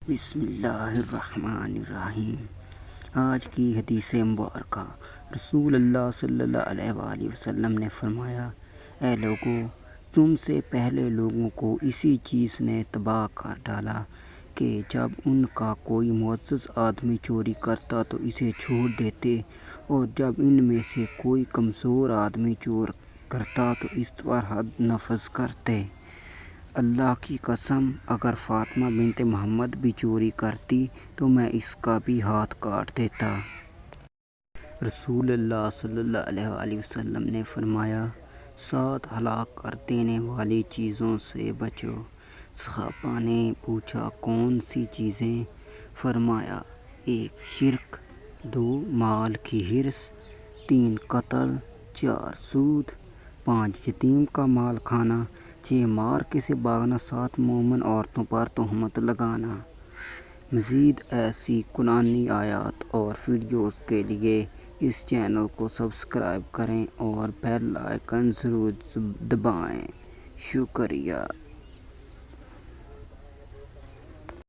بسم اللہ الرحمن الرحیم۔ آج کی حدیث مبارکہ، رسول اللہ صلی اللہ علیہ وآلہ وسلم نے فرمایا، اے لوگو، تم سے پہلے لوگوں کو اسی چیز نے تباہ کر ڈالا کہ جب ان کا کوئی معزز آدمی چوری کرتا تو اسے چھوڑ دیتے، اور جب ان میں سے کوئی کمزور آدمی چور کرتا تو اس پر حد نافذ کرتے۔ اللہ کی قسم، اگر فاطمہ بنت محمد بھی چوری کرتی تو میں اس کا بھی ہاتھ کاٹ دیتا۔ رسول اللہ صلی اللہ علیہ وآلہ وسلم نے فرمایا، 7 ہلاک کر دینے والی چیزوں سے بچو۔ صحابہ نے پوچھا، کون سی چیزیں؟ فرمایا، 1 شرک، 2 مال کی حرص، 3 قتل، 4 سود، 5 یتیم کا مال کھانا، 6 مار کے سے بھاگنا، 7 مومن عورتوں پر تہمت لگانا۔ مزید ایسی قرآنی آیات اور ویڈیوز کے لیے اس چینل کو سبسکرائب کریں اور بیل آئیکن ضرور دبائیں۔ شکریہ۔